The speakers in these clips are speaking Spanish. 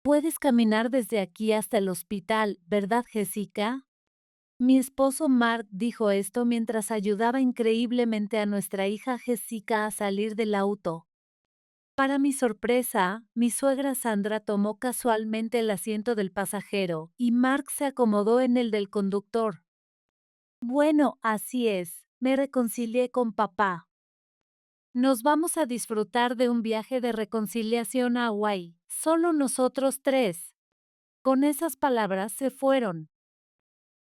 Puedes caminar desde aquí hasta el hospital, ¿verdad, Jessica? Mi esposo Mark dijo esto mientras ayudaba increíblemente a nuestra hija Jessica a salir del auto. Para mi sorpresa, mi suegra Sandra tomó casualmente el asiento del pasajero y Mark se acomodó en el del conductor. Bueno, así es, me reconcilié con papá. Nos vamos a disfrutar de un viaje de reconciliación a Hawái, solo nosotros tres. Con esas palabras se fueron.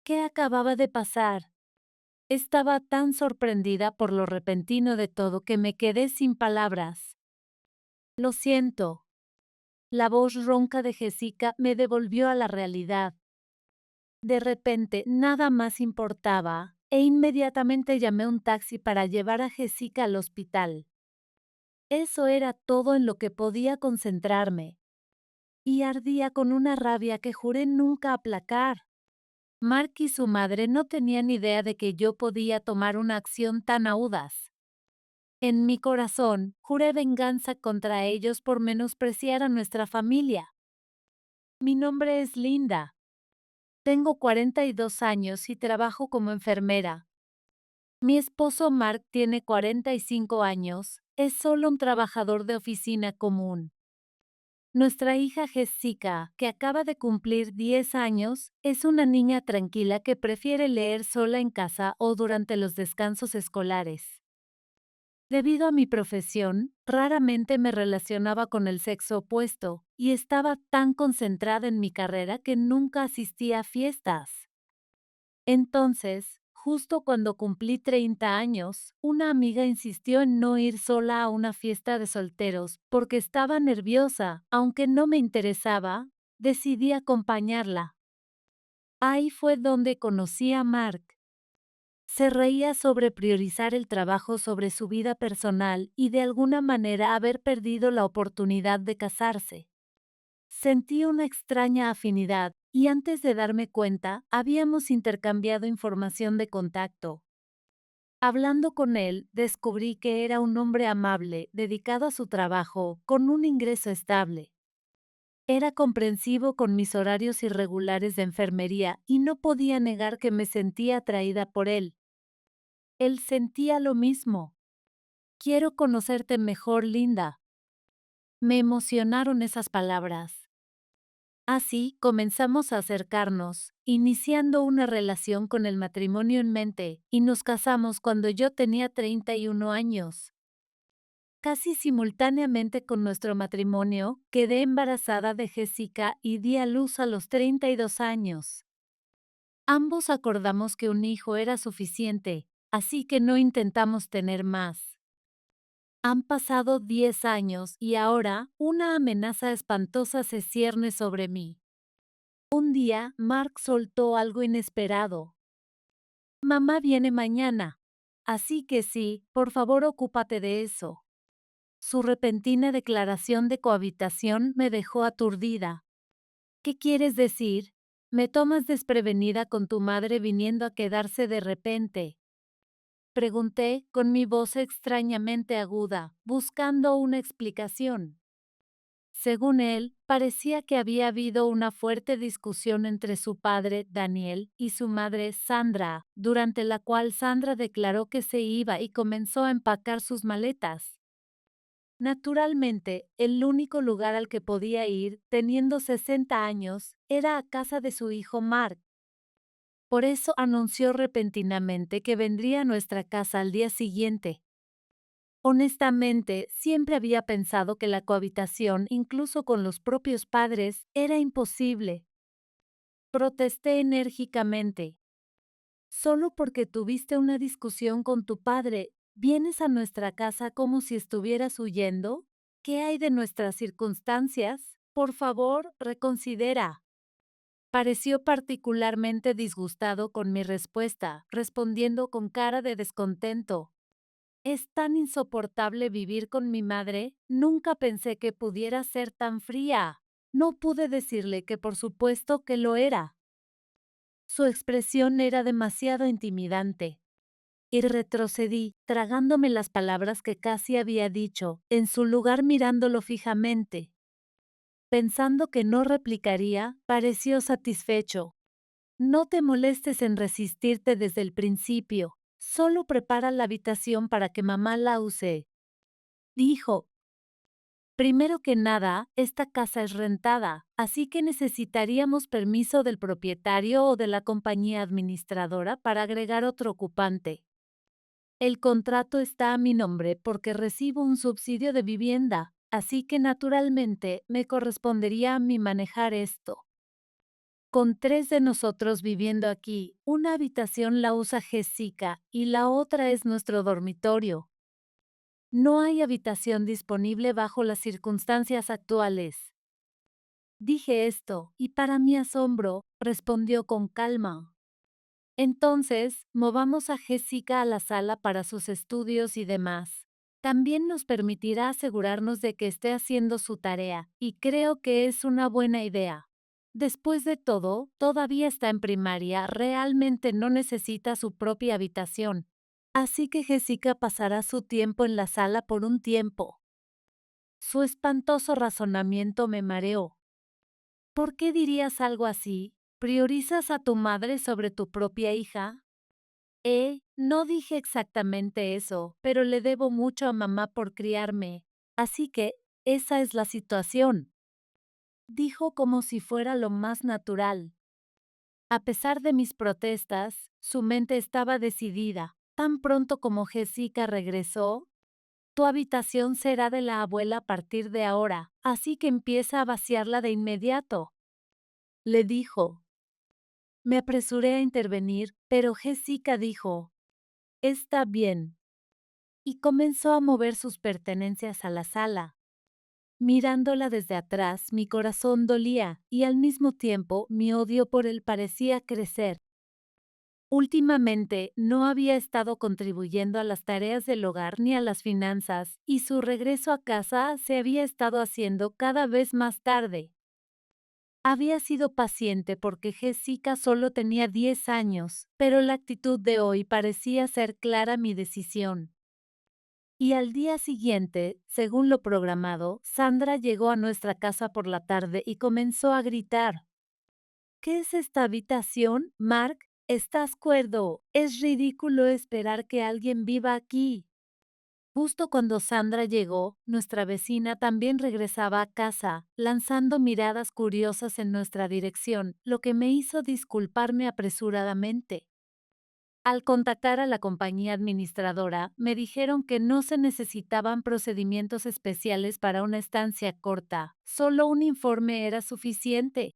¿Qué acababa de pasar? Estaba tan sorprendida por lo repentino de todo que me quedé sin palabras. Lo siento. La voz ronca de Jessica me devolvió a la realidad. De repente, nada más importaba, e inmediatamente llamé un taxi para llevar a Jessica al hospital. Eso era todo en lo que podía concentrarme, y ardía con una rabia que juré nunca aplacar. Mark y su madre no tenían idea de que yo podía tomar una acción tan audaz. En mi corazón, juré venganza contra ellos por menospreciar a nuestra familia. Mi nombre es Linda. Tengo 42 años y trabajo como enfermera. Mi esposo Mark tiene 45 años, es solo un trabajador de oficina común. Nuestra hija Jessica, que acaba de cumplir 10 años, es una niña tranquila que prefiere leer sola en casa o durante los descansos escolares. Debido a mi profesión, raramente me relacionaba con el sexo opuesto y estaba tan concentrada en mi carrera que nunca asistía a fiestas. Entonces, justo cuando cumplí 30 años, una amiga insistió en no ir sola a una fiesta de solteros porque estaba nerviosa, aunque no me interesaba, decidí acompañarla. Ahí fue donde conocí a Mark. Se reía sobre priorizar el trabajo sobre su vida personal y de alguna manera haber perdido la oportunidad de casarse. Sentí una extraña afinidad y antes de darme cuenta, habíamos intercambiado información de contacto. Hablando con él, descubrí que era un hombre amable, dedicado a su trabajo, con un ingreso estable. Era comprensivo con mis horarios irregulares de enfermería y no podía negar que me sentía atraída por él. Él sentía lo mismo. Quiero conocerte mejor, Linda. Me emocionaron esas palabras. Así comenzamos a acercarnos, iniciando una relación con el matrimonio en mente, y nos casamos cuando yo tenía 31 años. Casi simultáneamente con nuestro matrimonio, quedé embarazada de Jessica y di a luz a los 32 años. Ambos acordamos que un hijo era suficiente, así que no intentamos tener más. Han pasado 10 años y ahora una amenaza espantosa se cierne sobre mí. Un día, Mark soltó algo inesperado. Mamá viene mañana. Así que sí, por favor ocúpate de eso. Su repentina declaración de cohabitación me dejó aturdida. ¿Qué quieres decir? Me tomas desprevenida con tu madre viniendo a quedarse de repente. Pregunté con mi voz extrañamente aguda, buscando una explicación. Según él, parecía que había habido una fuerte discusión entre su padre, Daniel, y su madre, Sandra, durante la cual Sandra declaró que se iba y comenzó a empacar sus maletas. Naturalmente, el único lugar al que podía ir, teniendo 60 años, era a casa de su hijo Mark. Por eso anunció repentinamente que vendría a nuestra casa al día siguiente. Honestamente, siempre había pensado que la cohabitación, incluso con los propios padres, era imposible. Protesté enérgicamente. Solo porque tuviste una discusión con tu padre, ¿vienes a nuestra casa como si estuvieras huyendo? ¿Qué hay de nuestras circunstancias? Por favor, reconsidera. Pareció particularmente disgustado con mi respuesta, respondiendo con cara de descontento. Es tan insoportable vivir con mi madre, nunca pensé que pudiera ser tan fría. No pude decirle que por supuesto que lo era. Su expresión era demasiado intimidante. Y retrocedí, tragándome las palabras que casi había dicho, en su lugar mirándolo fijamente. Pensando que no replicaría, pareció satisfecho. No te molestes en resistirte desde el principio. Solo prepara la habitación para que mamá la use, dijo. Primero que nada, esta casa es rentada, así que necesitaríamos permiso del propietario o de la compañía administradora para agregar otro ocupante. El contrato está a mi nombre porque recibo un subsidio de vivienda, así que naturalmente me correspondería a mí manejar esto. Con 3 de nosotros viviendo aquí, una habitación la usa Jessica y la otra es nuestro dormitorio. No hay habitación disponible bajo las circunstancias actuales. Dije esto, y para mi asombro, respondió con calma. Entonces, movamos a Jessica a la sala para sus estudios y demás. También nos permitirá asegurarnos de que esté haciendo su tarea, y creo que es una buena idea. Después de todo, todavía está en primaria, realmente no necesita su propia habitación. Así que Jessica pasará su tiempo en la sala por un tiempo. Su espantoso razonamiento me mareó. ¿Por qué dirías algo así? ¿Priorizas a tu madre sobre tu propia hija? No dije exactamente eso, pero le debo mucho a mamá por criarme. Así que, esa es la situación. Dijo como si fuera lo más natural. A pesar de mis protestas, su mente estaba decidida. Tan pronto como Jessica regresó, tu habitación será de la abuela a partir de ahora, así que empieza a vaciarla de inmediato, le dijo. Me apresuré a intervenir, pero Jessica dijo, está bien, y comenzó a mover sus pertenencias a la sala. Mirándola desde atrás, mi corazón dolía y al mismo tiempo mi odio por él parecía crecer. Últimamente no había estado contribuyendo a las tareas del hogar ni a las finanzas, y su regreso a casa se había estado haciendo cada vez más tarde. Había sido paciente porque Jessica solo tenía 10 años, pero la actitud de hoy parecía ser clara mi decisión. Y al día siguiente, según lo programado, Sandra llegó a nuestra casa por la tarde y comenzó a gritar. ¿Qué es esta habitación, Mark? ¿Estás cuerdo? Es ridículo esperar que alguien viva aquí. Justo cuando Sandra llegó, nuestra vecina también regresaba a casa, lanzando miradas curiosas en nuestra dirección, lo que me hizo disculparme apresuradamente. Al contactar a la compañía administradora, me dijeron que no se necesitaban procedimientos especiales para una estancia corta, solo un informe era suficiente.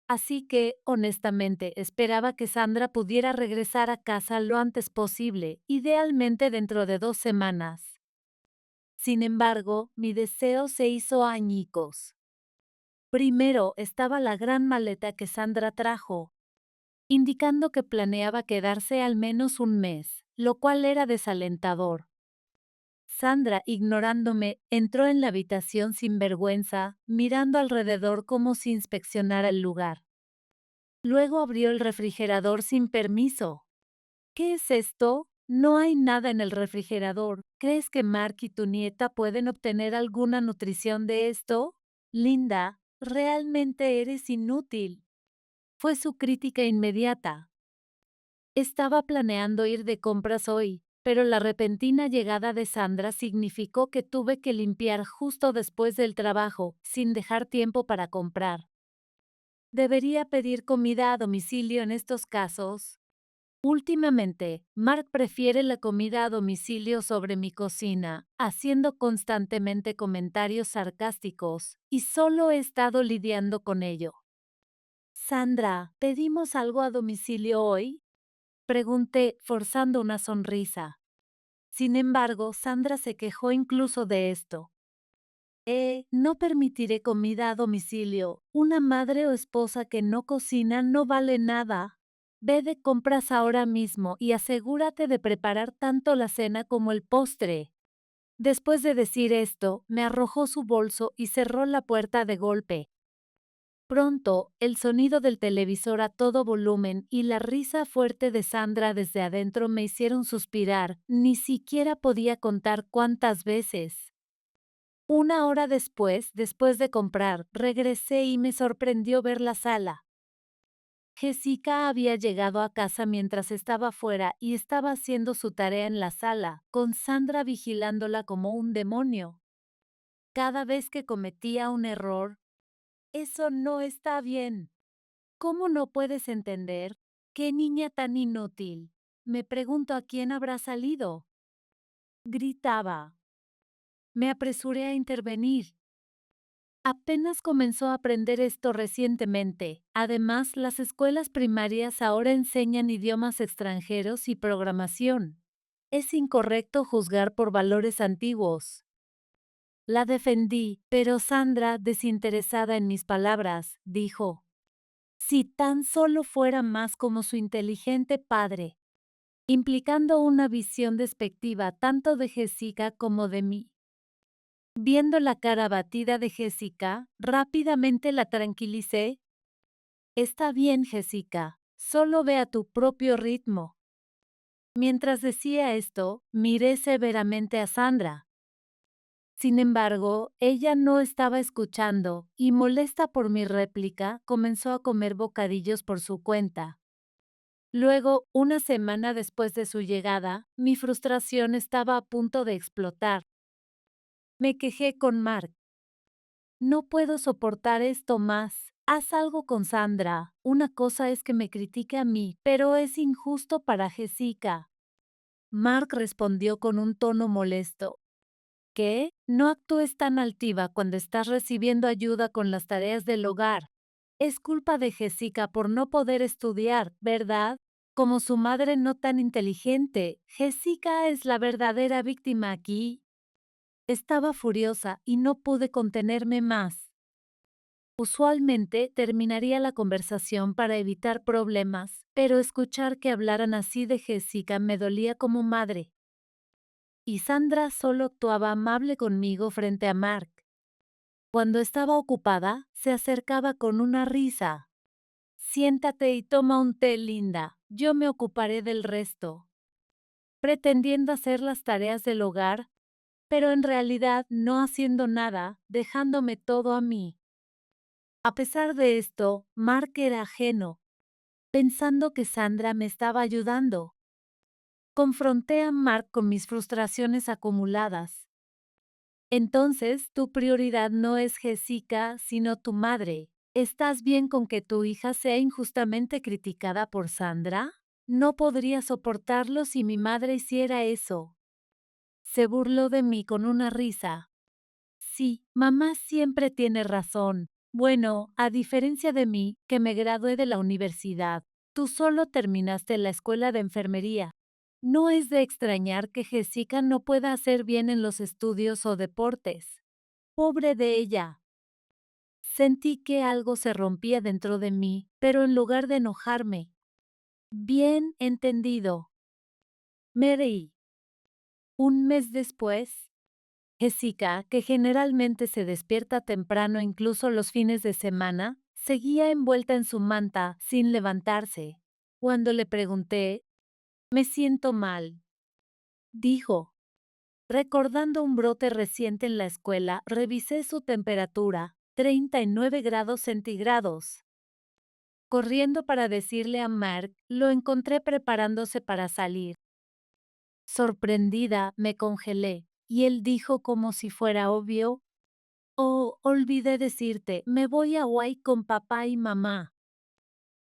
Así que, honestamente, esperaba que Sandra pudiera regresar a casa lo antes posible, idealmente dentro de 2 semanas. Sin embargo, mi deseo se hizo añicos. Primero estaba la gran maleta que Sandra trajo, indicando que planeaba quedarse al menos un mes, lo cual era desalentador. Sandra, ignorándome, entró en la habitación sin vergüenza, mirando alrededor como si inspeccionara el lugar. Luego abrió el refrigerador sin permiso. ¿Qué es esto? No hay nada en el refrigerador. ¿Crees que Mark y tu nieta pueden obtener alguna nutrición de esto? Linda, realmente eres inútil. Fue su crítica inmediata. Estaba planeando ir de compras hoy, pero la repentina llegada de Sandra significó que tuve que limpiar justo después del trabajo, sin dejar tiempo para comprar. ¿Debería pedir comida a domicilio en estos casos? Últimamente, Mark prefiere la comida a domicilio sobre mi cocina, haciendo constantemente comentarios sarcásticos, y solo he estado lidiando con ello. Sandra, ¿pedimos algo a domicilio hoy? Pregunté, forzando una sonrisa. Sin embargo, Sandra se quejó incluso de esto. No permitiré comida a domicilio. Una madre o esposa que no cocina no vale nada. Ve de compras ahora mismo y asegúrate de preparar tanto la cena como el postre. Después de decir esto, me arrojó su bolso y cerró la puerta de golpe. Pronto, el sonido del televisor a todo volumen y la risa fuerte de Sandra desde adentro me hicieron suspirar, ni siquiera podía contar cuántas veces. Una hora después de comprar, regresé y me sorprendió ver la sala. Jessica había llegado a casa mientras estaba fuera y estaba haciendo su tarea en la sala, con Sandra vigilándola como un demonio. Cada vez que cometía un error, eso no está bien. ¿Cómo no puedes entender? ¡Qué niña tan inútil! Me pregunto a quién habrá salido. Gritaba. Me apresuré a intervenir. Apenas comenzó a aprender esto recientemente. Además, las escuelas primarias ahora enseñan idiomas extranjeros y programación. Es incorrecto juzgar por valores antiguos. La defendí, pero Sandra, desinteresada en mis palabras, dijo: si tan solo fuera más como su inteligente padre, implicando una visión despectiva tanto de Jessica como de mí. Viendo la cara abatida de Jessica, rápidamente la tranquilicé. Está bien, Jessica, solo ve a tu propio ritmo. Mientras decía esto, miré severamente a Sandra. Sin embargo, ella no estaba escuchando y, molesta por mi réplica, comenzó a comer bocadillos por su cuenta. Luego, una semana después de su llegada, mi frustración estaba a punto de explotar. Me quejé con Mark. No puedo soportar esto más. Haz algo con Sandra. Una cosa es que me critique a mí, pero es injusto para Jessica. Mark respondió con un tono molesto. ¿Qué? No actúes tan altiva cuando estás recibiendo ayuda con las tareas del hogar. Es culpa de Jessica por no poder estudiar, ¿verdad? Como su madre no tan inteligente, Jessica es la verdadera víctima aquí. Estaba furiosa y no pude contenerme más. Usualmente terminaría la conversación para evitar problemas, pero escuchar que hablaran así de Jessica me dolía como madre. Y Sandra solo actuaba amable conmigo frente a Mark. Cuando estaba ocupada, se acercaba con una risa. Siéntate y toma un té, linda. Yo me ocuparé del resto. Pretendiendo hacer las tareas del hogar, pero en realidad no haciendo nada, dejándome todo a mí. A pesar de esto, Mark era ajeno, pensando que Sandra me estaba ayudando. Confronté a Mark con mis frustraciones acumuladas. Entonces, tu prioridad no es Jessica, sino tu madre. ¿Estás bien con que tu hija sea injustamente criticada por Sandra? No podría soportarlo si mi madre hiciera eso. Se burló de mí con una risa. Sí, mamá siempre tiene razón. Bueno, a diferencia de mí, que me gradué de la universidad, tú solo terminaste la escuela de enfermería. No es de extrañar que Jessica no pueda hacer bien en los estudios o deportes. Pobre de ella. Sentí que algo se rompía dentro de mí, pero en lugar de enojarme. Bien entendido. Me reí. Un mes después, Jessica, que generalmente se despierta temprano incluso los fines de semana, seguía envuelta en su manta sin levantarse. Cuando le pregunté, me siento mal, dijo. Recordando un brote reciente en la escuela, revisé su temperatura, 39 grados centígrados. Corriendo para decirle a Mark, lo encontré preparándose para salir. Sorprendida, me congelé, y él dijo como si fuera obvio: oh, olvidé decirte, me voy a Hawaii con papá y mamá.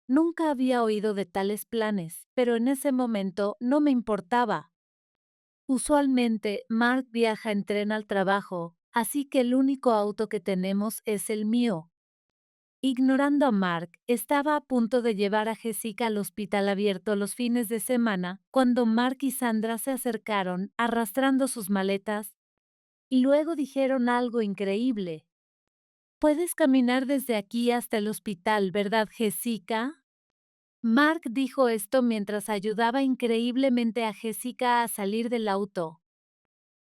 Nunca había oído de tales planes, pero en ese momento no me importaba. Usualmente, Mark viaja en tren al trabajo, así que el único auto que tenemos es el mío. Ignorando a Mark, estaba a punto de llevar a Jessica al hospital abierto los fines de semana, cuando Mark y Sandra se acercaron, arrastrando sus maletas, y luego dijeron algo increíble. Puedes caminar desde aquí hasta el hospital, ¿verdad, Jessica? Mark dijo esto mientras ayudaba increíblemente a Jessica a salir del auto.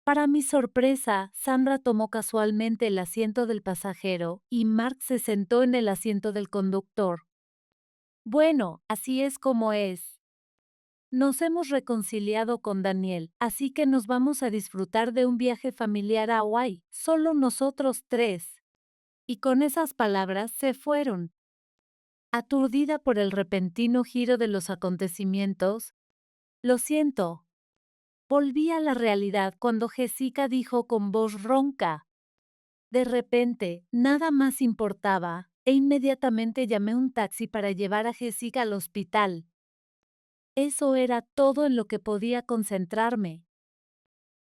Para mi sorpresa, Sandra tomó casualmente el asiento del pasajero y Mark se sentó en el asiento del conductor. Bueno, así es como es. Nos hemos reconciliado con Daniel, así que nos vamos a disfrutar de un viaje familiar a Hawái, solo nosotros tres. Y con esas palabras se fueron. Aturdida por el repentino giro de los acontecimientos, lo siento. Volví a la realidad cuando Jessica dijo con voz ronca. De repente, nada más importaba, e inmediatamente llamé un taxi para llevar a Jessica al hospital. Eso era todo en lo que podía concentrarme.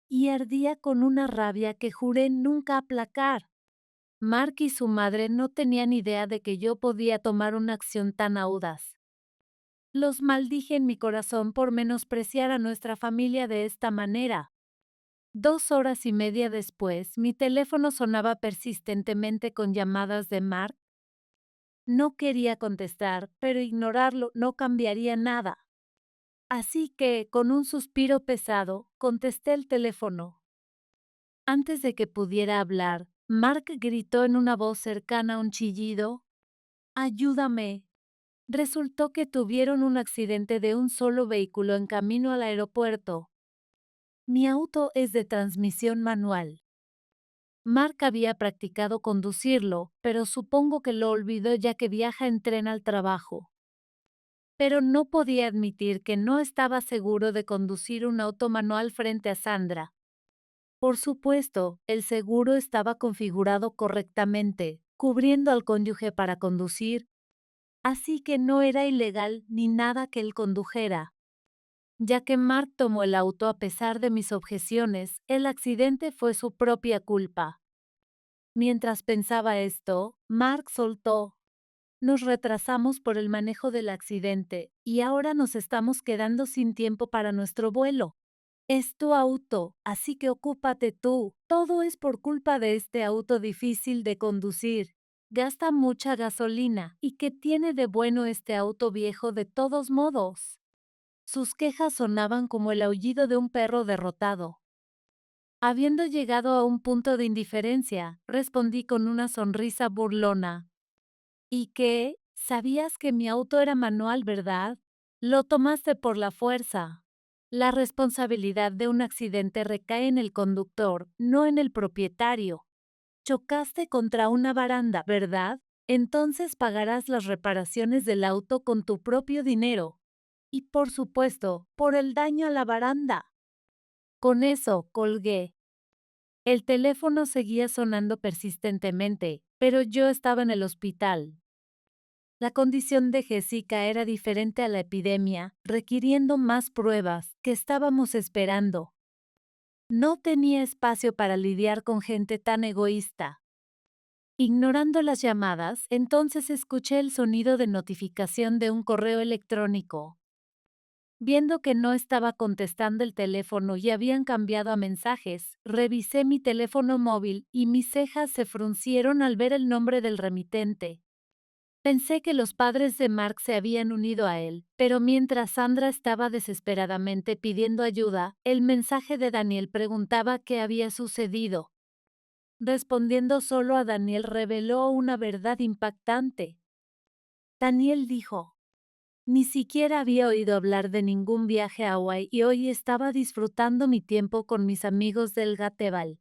Y ardía con una rabia que juré nunca aplacar. Mark y su madre no tenían idea de que yo podía tomar una acción tan audaz. Los maldije en mi corazón por menospreciar a nuestra familia de esta manera. 2 horas y media después, mi teléfono sonaba persistentemente con llamadas de Mark. No quería contestar, pero ignorarlo no cambiaría nada. Así que, con un suspiro pesado, contesté el teléfono. Antes de que pudiera hablar, Mark gritó en una voz cercana a un chillido: «¡Ayúdame!». Resultó que tuvieron un accidente de un solo vehículo en camino al aeropuerto. Mi auto es de transmisión manual. Mark había practicado conducirlo, pero supongo que lo olvidó ya que viaja en tren al trabajo. Pero no podía admitir que no estaba seguro de conducir un auto manual frente a Sandra. Por supuesto, el seguro estaba configurado correctamente, cubriendo al cónyuge para conducir, así que no era ilegal ni nada que él condujera. Ya que Mark tomó el auto a pesar de mis objeciones, el accidente fue su propia culpa. Mientras pensaba esto, Mark soltó: «Nos retrasamos por el manejo del accidente y ahora nos estamos quedando sin tiempo para nuestro vuelo. Es tu auto, así que ocúpate tú. Todo es por culpa de este auto difícil de conducir. Gasta mucha gasolina. ¿Y qué tiene de bueno este auto viejo de todos modos?». Sus quejas sonaban como el aullido de un perro derrotado. Habiendo llegado a un punto de indiferencia, respondí con una sonrisa burlona: «¿Y qué? Sabías que mi auto era manual, ¿verdad? Lo tomaste por la fuerza. La responsabilidad de un accidente recae en el conductor, no en el propietario. Chocaste contra una baranda, ¿verdad? Entonces pagarás las reparaciones del auto con tu propio dinero. Y por supuesto, por el daño a la baranda». Con eso, colgué. El teléfono seguía sonando persistentemente, pero yo estaba en el hospital. La condición de Jessica era diferente a la epidemia, requiriendo más pruebas que estábamos esperando. No tenía espacio para lidiar con gente tan egoísta. Ignorando las llamadas, entonces escuché el sonido de notificación de un correo electrónico. Viendo que no estaba contestando el teléfono y habían cambiado a mensajes, revisé mi teléfono móvil y mis cejas se fruncieron al ver el nombre del remitente. Pensé que los padres de Mark se habían unido a él, pero mientras Sandra estaba desesperadamente pidiendo ayuda, el mensaje de Daniel preguntaba qué había sucedido. Respondiendo solo a Daniel reveló una verdad impactante. Daniel dijo: «Ni siquiera había oído hablar de ningún viaje a Hawái y hoy estaba disfrutando mi tiempo con mis amigos del Gatebal».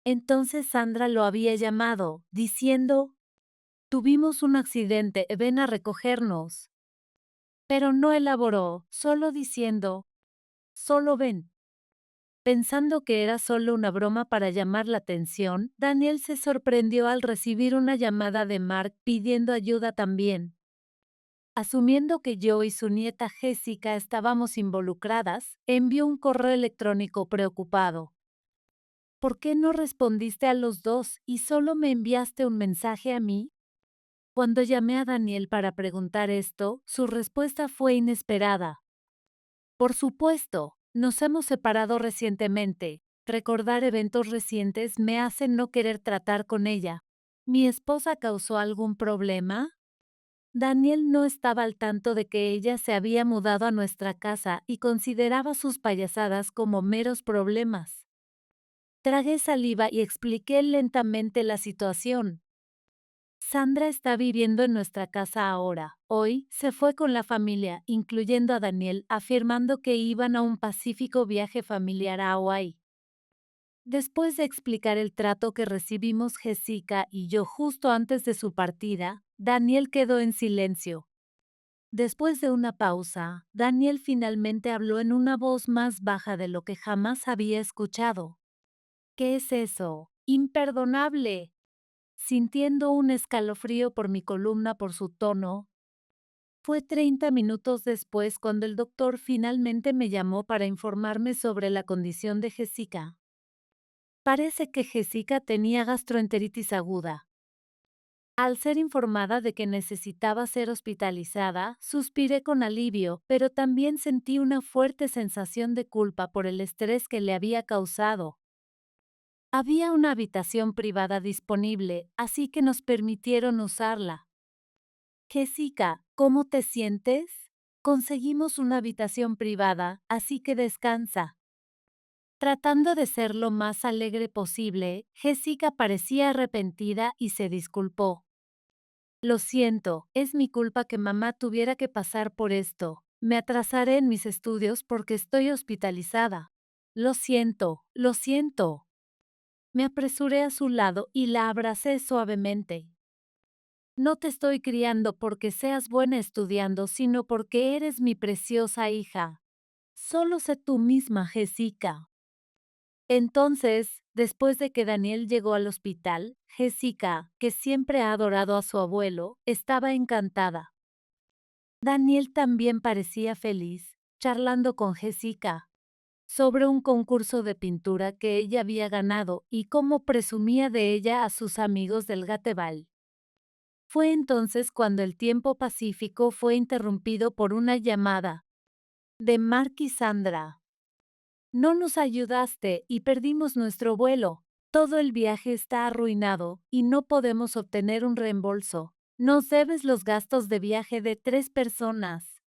Entonces Sandra lo había llamado, diciendo: «Tuvimos un accidente, ven a recogernos». Pero no elaboró, solo diciendo: «Solo ven». Pensando que era solo una broma para llamar la atención, Daniel se sorprendió al recibir una llamada de Mark pidiendo ayuda también. Asumiendo que yo y su nieta Jessica estábamos involucradas, envió un correo electrónico preocupado. «¿Por qué no respondiste a los dos y solo me enviaste un mensaje a mí?». Cuando llamé a Daniel para preguntar esto, su respuesta fue inesperada. «Por supuesto, nos hemos separado recientemente. Recordar eventos recientes me hace no querer tratar con ella. ¿Mi esposa causó algún problema?». Daniel no estaba al tanto de que ella se había mudado a nuestra casa y consideraba sus payasadas como meros problemas. Tragué saliva y expliqué lentamente la situación. Sandra está viviendo en nuestra casa ahora. Hoy se fue con la familia, incluyendo a Daniel, afirmando que iban a un pacífico viaje familiar a Hawái. Después de explicar el trato que recibimos Jessica y yo justo antes de su partida, Daniel quedó en silencio. Después de una pausa, Daniel finalmente habló en una voz más baja de lo que jamás había escuchado. ¿Qué es eso? Imperdonable. Sintiendo un escalofrío por mi columna por su tono, fue 30 minutos después cuando el doctor finalmente me llamó para informarme sobre la condición de Jessica. Parece que Jessica tenía gastroenteritis aguda. Al ser informada de que necesitaba ser hospitalizada, suspiré con alivio, pero también sentí una fuerte sensación de culpa por el estrés que le había causado. Había una habitación privada disponible, así que nos permitieron usarla. Jessica, ¿cómo te sientes? Conseguimos una habitación privada, así que descansa. Tratando de ser lo más alegre posible, Jessica parecía arrepentida y se disculpó. Lo siento, es mi culpa que mamá tuviera que pasar por esto. Me atrasaré en mis estudios porque estoy hospitalizada. Lo siento, lo siento. Me apresuré a su lado y la abracé suavemente. No te estoy criando porque seas buena estudiando, sino porque eres mi preciosa hija. Solo sé tú misma, Jessica. Entonces, después de que Daniel llegó al hospital, Jessica, que siempre ha adorado a su abuelo, estaba encantada. Daniel también parecía feliz, charlando con Jessica sobre un concurso de pintura que ella había ganado y cómo presumía de ella a sus amigos del Gatebal. Fue entonces cuando el tiempo pacífico fue interrumpido por una llamada de Mark y Sandra. No nos ayudaste y perdimos nuestro vuelo. Todo el viaje está arruinado y no podemos obtener un reembolso. Nos debes los gastos de viaje de 3 personas.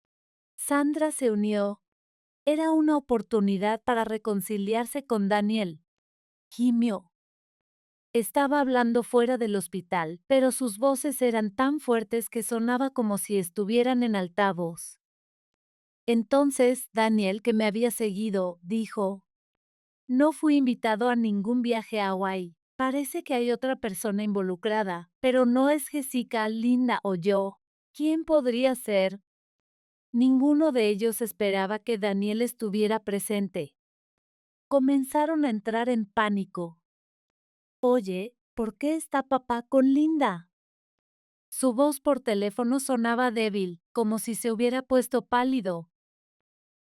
Sandra se unió. Era una oportunidad para reconciliarse con Daniel. Gimió. Estaba hablando fuera del hospital, pero sus voces eran tan fuertes que sonaba como si estuvieran en altavoz. Entonces, Daniel, que me había seguido, dijo: no fui invitado a ningún viaje a Hawái. Parece que hay otra persona involucrada, pero no es Jessica, Linda o yo. ¿Quién podría ser? Ninguno de ellos esperaba que Daniel estuviera presente. Comenzaron a entrar en pánico. Oye, ¿por qué está papá con Linda? Su voz por teléfono sonaba débil, como si se hubiera puesto pálido.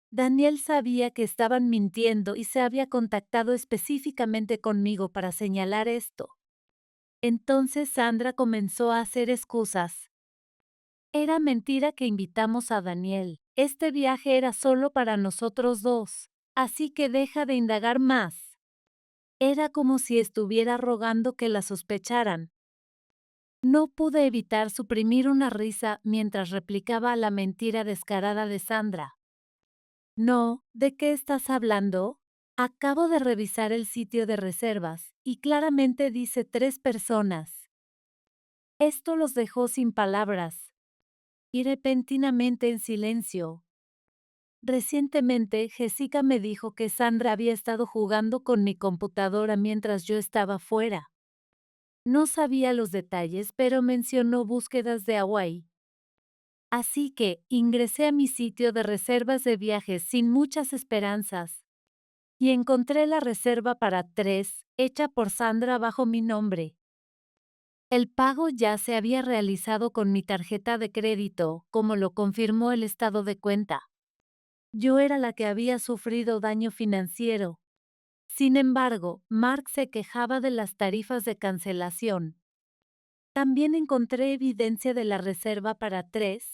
Daniel sabía que estaban mintiendo y se había contactado específicamente conmigo para señalar esto. Entonces Sandra comenzó a hacer excusas. Era mentira que invitamos a Daniel. Este viaje era solo para nosotros dos, así que deja de indagar más. Era como si estuviera rogando que la sospecharan. No pude evitar suprimir una risa mientras replicaba la mentira descarada de Sandra. No, ¿de qué estás hablando? Acabo de revisar el sitio de reservas y claramente dice 3 personas. Esto los dejó sin palabras y repentinamente en silencio. Recientemente, Jessica me dijo que Sandra había estado jugando con mi computadora mientras yo estaba fuera. No sabía los detalles, pero mencionó búsquedas de Hawái. Así que ingresé a mi sitio de reservas de viajes sin muchas esperanzas y encontré la reserva para 3, hecha por Sandra bajo mi nombre. El pago ya se había realizado con mi tarjeta de crédito, como lo confirmó el estado de cuenta. Yo era la que había sufrido daño financiero. Sin embargo, Mark se quejaba de las tarifas de cancelación. También encontré evidencia de la reserva para 3,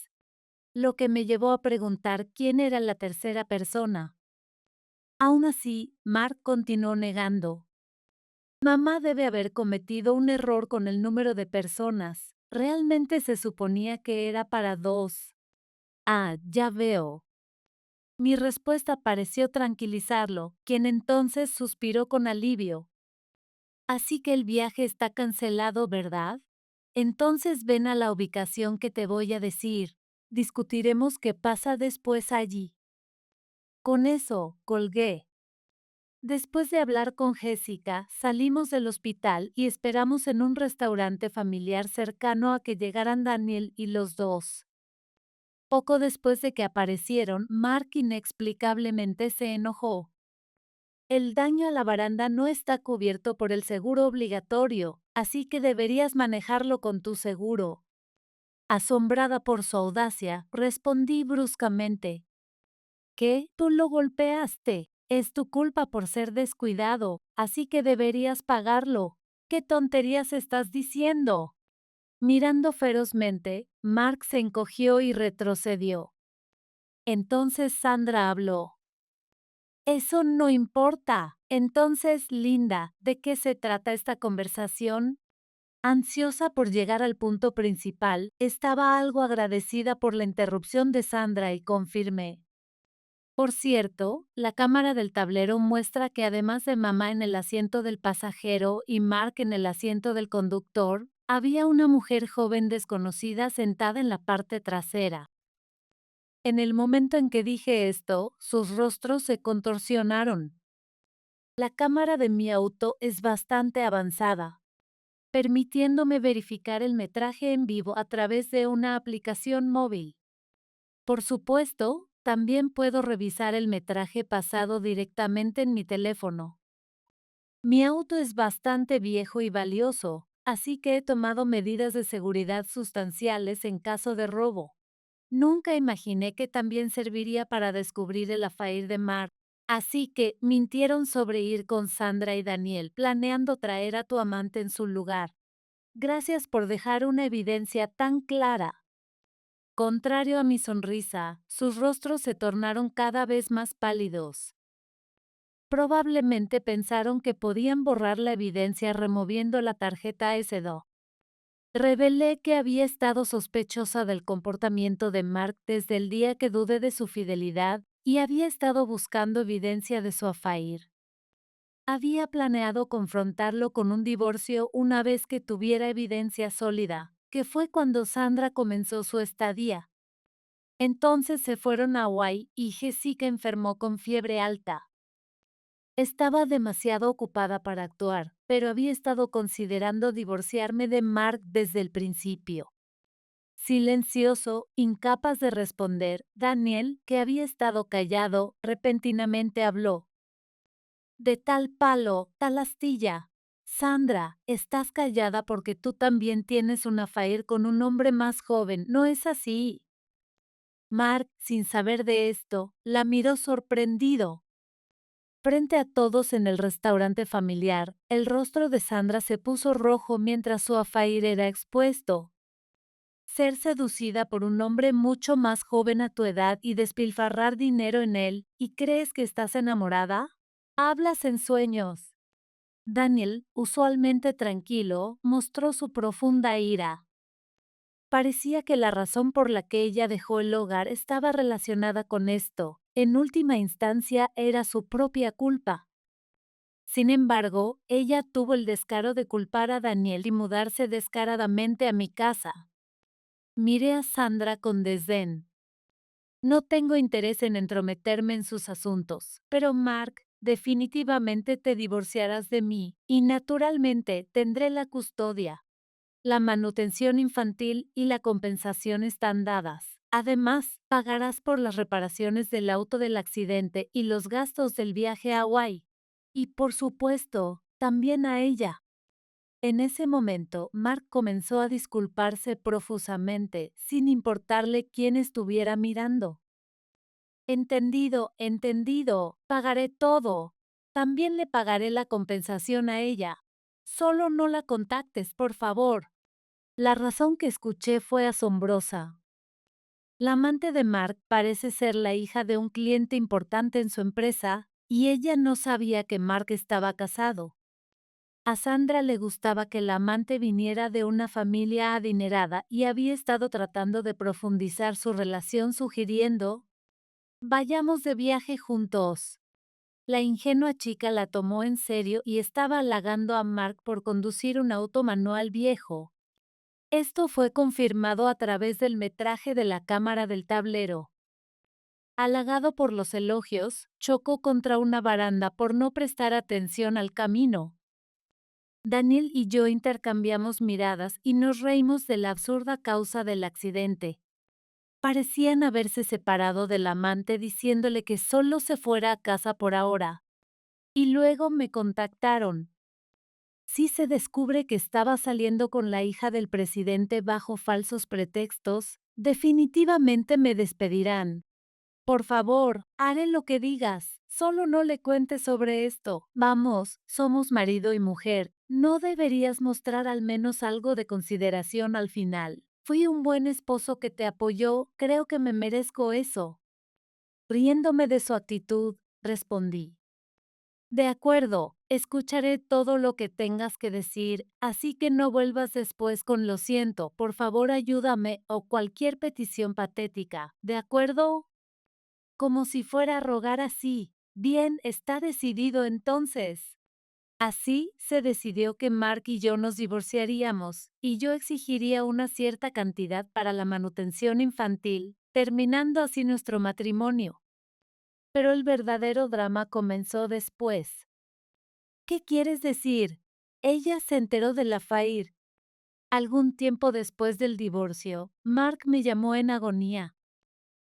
lo que me llevó a preguntar quién era la tercera persona. Aún así, Mark continuó negando. Mamá debe haber cometido un error con el número de personas. Realmente se suponía que era para 2. Ah, ya veo. Mi respuesta pareció tranquilizarlo, quien entonces suspiró con alivio. Así que el viaje está cancelado, ¿verdad? Entonces ven a la ubicación que te voy a decir. Discutiremos qué pasa después allí. Con eso, colgué. Después de hablar con Jessica, salimos del hospital y esperamos en un restaurante familiar cercano a que llegaran Daniel y los dos. Poco después de que aparecieron, Mark inexplicablemente se enojó. El daño a la baranda no está cubierto por el seguro obligatorio, así que deberías manejarlo con tu seguro. Asombrada por su audacia, respondí bruscamente. ¿Qué? Tú lo golpeaste. Es tu culpa por ser descuidado, así que deberías pagarlo. ¿Qué tonterías estás diciendo? Mirando ferozmente, Mark se encogió y retrocedió. Entonces Sandra habló. Eso no importa. Entonces, Linda, ¿de qué se trata esta conversación? Ansiosa por llegar al punto principal, estaba algo agradecida por la interrupción de Sandra y confirmé. Por cierto, la cámara del tablero muestra que además de mamá en el asiento del pasajero y Mark en el asiento del conductor, había una mujer joven desconocida sentada en la parte trasera. En el momento en que dije esto, sus rostros se contorsionaron. La cámara de mi auto es bastante avanzada, permitiéndome verificar el metraje en vivo a través de una aplicación móvil. Por supuesto, también puedo revisar el metraje pasado directamente en mi teléfono. Mi auto es bastante viejo y valioso, así que he tomado medidas de seguridad sustanciales en caso de robo. Nunca imaginé que también serviría para descubrir el affair de Mark. Así que mintieron sobre ir con Sandra y Daniel, planeando traer a tu amante en su lugar. Gracias por dejar una evidencia tan clara. Contrario a mi sonrisa, sus rostros se tornaron cada vez más pálidos. Probablemente pensaron que podían borrar la evidencia removiendo la tarjeta SD. Revelé que había estado sospechosa del comportamiento de Mark desde el día que dudé de su fidelidad y había estado buscando evidencia de su affair. Había planeado confrontarlo con un divorcio una vez que tuviera evidencia sólida, que fue cuando Sandra comenzó su estadía. Entonces se fueron a Hawaii y Jessica enfermó con fiebre alta. Estaba demasiado ocupada para actuar, pero había estado considerando divorciarme de Mark desde el principio. Silencioso, incapaz de responder, Daniel, que había estado callado, repentinamente habló. De tal palo, tal astilla. Sandra, estás callada porque tú también tienes un affair con un hombre más joven, ¿no es así? Mark, sin saber de esto, la miró sorprendido. Frente a todos en el restaurante familiar, el rostro de Sandra se puso rojo mientras su affair era expuesto. Ser seducida por un hombre mucho más joven a tu edad y despilfarrar dinero en él, ¿y crees que estás enamorada? Hablas en sueños. Daniel, usualmente tranquilo, mostró su profunda ira. Parecía que la razón por la que ella dejó el hogar estaba relacionada con esto. En última instancia, era su propia culpa. Sin embargo, ella tuvo el descaro de culpar a Daniel y mudarse descaradamente a mi casa. Miré a Sandra con desdén. No tengo interés en entrometerme en sus asuntos, pero Mark, definitivamente te divorciarás de mí, y naturalmente tendré la custodia. La manutención infantil y la compensación están dadas. Además, pagarás por las reparaciones del auto del accidente y los gastos del viaje a Hawái. Y por supuesto, también a ella. En ese momento, Mark comenzó a disculparse profusamente, sin importarle quién estuviera mirando. Entendido, entendido, pagaré todo. También le pagaré la compensación a ella. Solo no la contactes, por favor. La razón que escuché fue asombrosa. La amante de Mark parece ser la hija de un cliente importante en su empresa, y ella no sabía que Mark estaba casado. A Sandra le gustaba que la amante viniera de una familia adinerada y había estado tratando de profundizar su relación sugiriendo, vayamos de viaje juntos. La ingenua chica la tomó en serio y estaba halagando a Mark por conducir un auto manual viejo. Esto fue confirmado a través del metraje de la cámara del tablero. Halagado por los elogios, chocó contra una baranda por no prestar atención al camino. Daniel y yo intercambiamos miradas y nos reímos de la absurda causa del accidente. Parecían haberse separado del amante diciéndole que solo se fuera a casa por ahora. Y luego me contactaron. Si se descubre que estaba saliendo con la hija del presidente bajo falsos pretextos, definitivamente me despedirán. Por favor, haré lo que digas. Solo no le cuentes sobre esto. Vamos, somos marido y mujer. ¿No deberías mostrar al menos algo de consideración al final? Fui un buen esposo que te apoyó, creo que me merezco eso. Riéndome de su actitud, respondí. De acuerdo, escucharé todo lo que tengas que decir, así que no vuelvas después con lo siento, por favor ayúdame o cualquier petición patética, ¿de acuerdo? Como si fuera a rogar así. Bien, está decidido entonces. Así se decidió que Mark y yo nos divorciaríamos, y yo exigiría una cierta cantidad para la manutención infantil, terminando así nuestro matrimonio. Pero el verdadero drama comenzó después. ¿Qué quieres decir? Ella se enteró de la affair. Algún tiempo después del divorcio, Mark me llamó en agonía.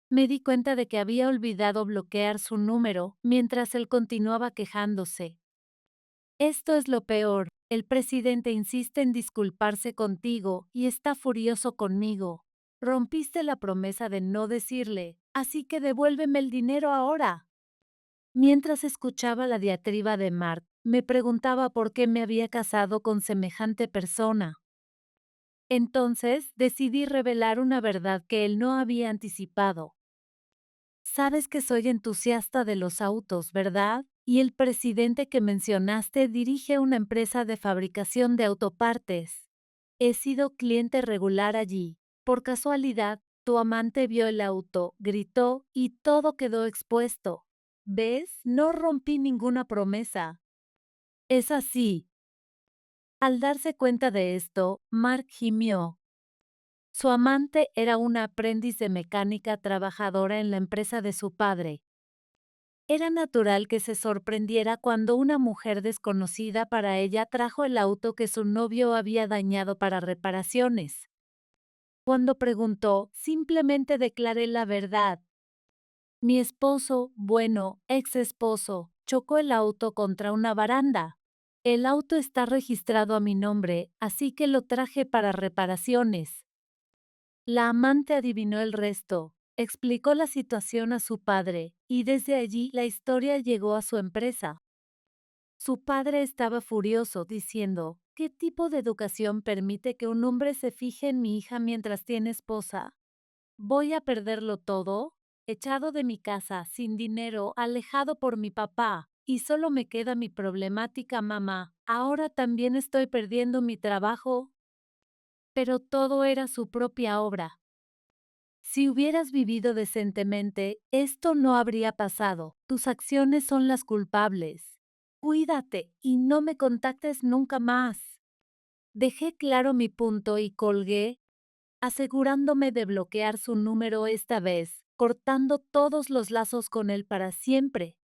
Me di cuenta de que había olvidado bloquear su número mientras él continuaba quejándose. Esto es lo peor. El presidente insiste en disculparse contigo y está furioso conmigo. Rompiste la promesa de no decirle, así que devuélveme el dinero ahora. Mientras escuchaba la diatriba de Mark, me preguntaba por qué me había casado con semejante persona. Entonces decidí revelar una verdad que él no había anticipado. Sabes que soy entusiasta de los autos, ¿verdad? Y el presidente que mencionaste dirige una empresa de fabricación de autopartes. He sido cliente regular allí. Por casualidad, tu amante vio el auto, gritó y todo quedó expuesto. ¿Ves? No rompí ninguna promesa. Es así. Al darse cuenta de esto, Mark gimió. Su amante era una aprendiz de mecánica trabajadora en la empresa de su padre. Era natural que se sorprendiera cuando una mujer desconocida para ella trajo el auto que su novio había dañado para reparaciones. Cuando preguntó, simplemente declaré la verdad. Mi esposo, bueno, ex esposo, chocó el auto contra una baranda. El auto está registrado a mi nombre, así que lo traje para reparaciones. La amante adivinó el resto, explicó la situación a su padre, y desde allí la historia llegó a su empresa. Su padre estaba furioso, diciendo, ¿qué tipo de educación permite que un hombre se fije en mi hija mientras tiene esposa? ¿Voy a perderlo todo? Echado de mi casa, sin dinero, alejado por mi papá, y solo me queda mi problemática mamá. Ahora también estoy perdiendo mi trabajo. Pero todo era su propia obra. Si hubieras vivido decentemente, esto no habría pasado. Tus acciones son las culpables. Cuídate y no me contactes nunca más. Dejé claro mi punto y colgué, asegurándome de bloquear su número esta vez, cortando todos los lazos con él para siempre.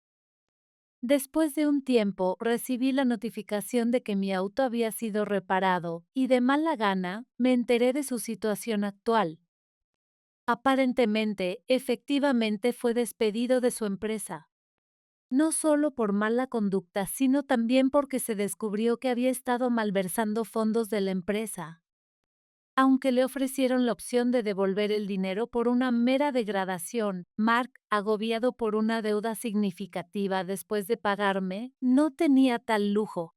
Después de un tiempo, recibí la notificación de que mi auto había sido reparado y de mala gana me enteré de su situación actual. Aparentemente, efectivamente fue despedido de su empresa. No solo por mala conducta, sino también porque se descubrió que había estado malversando fondos de la empresa. Aunque le ofrecieron la opción de devolver el dinero por una mera degradación, Mark, agobiado por una deuda significativa después de pagarme, no tenía tal lujo.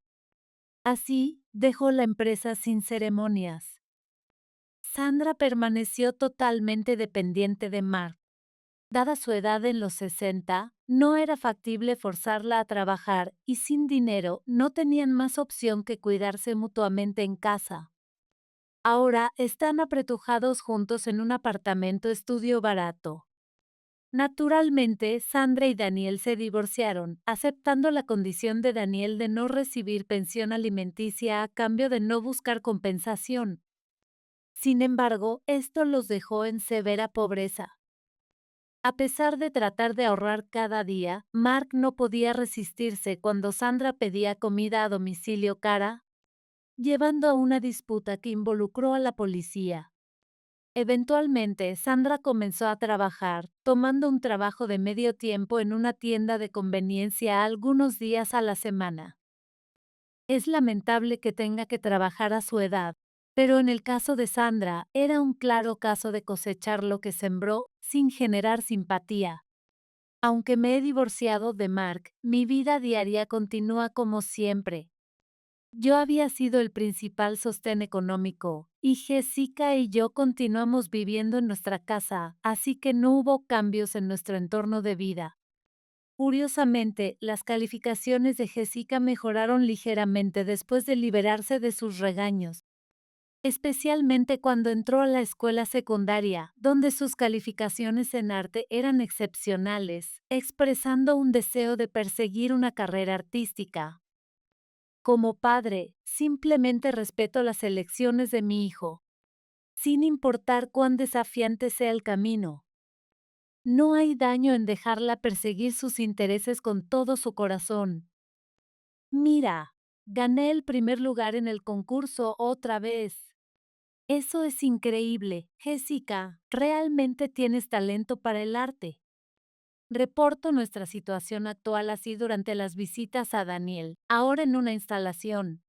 Así, dejó la empresa sin ceremonias. Sandra permaneció totalmente dependiente de Mark. Dada su edad en los 60, no era factible forzarla a trabajar y sin dinero no tenían más opción que cuidarse mutuamente en casa. Ahora están apretujados juntos en un apartamento estudio barato. Naturalmente, Sandra y Daniel se divorciaron, aceptando la condición de Daniel de no recibir pensión alimenticia a cambio de no buscar compensación. Sin embargo, esto los dejó en severa pobreza. A pesar de tratar de ahorrar cada día, Mark no podía resistirse cuando Sandra pedía comida a domicilio cara, llevando a una disputa que involucró a la policía. Eventualmente, Sandra comenzó a trabajar, tomando un trabajo de medio tiempo en una tienda de conveniencia algunos días a la semana. Es lamentable que tenga que trabajar a su edad, pero en el caso de Sandra, era un claro caso de cosechar lo que sembró sin generar simpatía. Aunque me he divorciado de Mark, mi vida diaria continúa como siempre. Yo había sido el principal sostén económico, y Jessica y yo continuamos viviendo en nuestra casa, así que no hubo cambios en nuestro entorno de vida. Curiosamente, las calificaciones de Jessica mejoraron ligeramente después de liberarse de sus regaños, especialmente cuando entró a la escuela secundaria, donde sus calificaciones en arte eran excepcionales, expresando un deseo de perseguir una carrera artística. Como padre, simplemente respeto las elecciones de mi hijo, sin importar cuán desafiante sea el camino. No hay daño en dejarla perseguir sus intereses con todo su corazón. Mira, gané el primer lugar en el concurso otra vez. Eso es increíble, Jessica. Realmente tienes talento para el arte. Reporto nuestra situación actual así durante las visitas a Daniel, ahora en una instalación.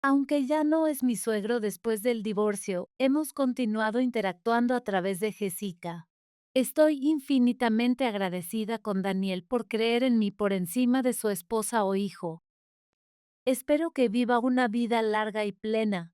Aunque ya no es mi suegro después del divorcio, hemos continuado interactuando a través de Jessica. Estoy infinitamente agradecida con Daniel por creer en mí por encima de su esposa o hijo. Espero que viva una vida larga y plena.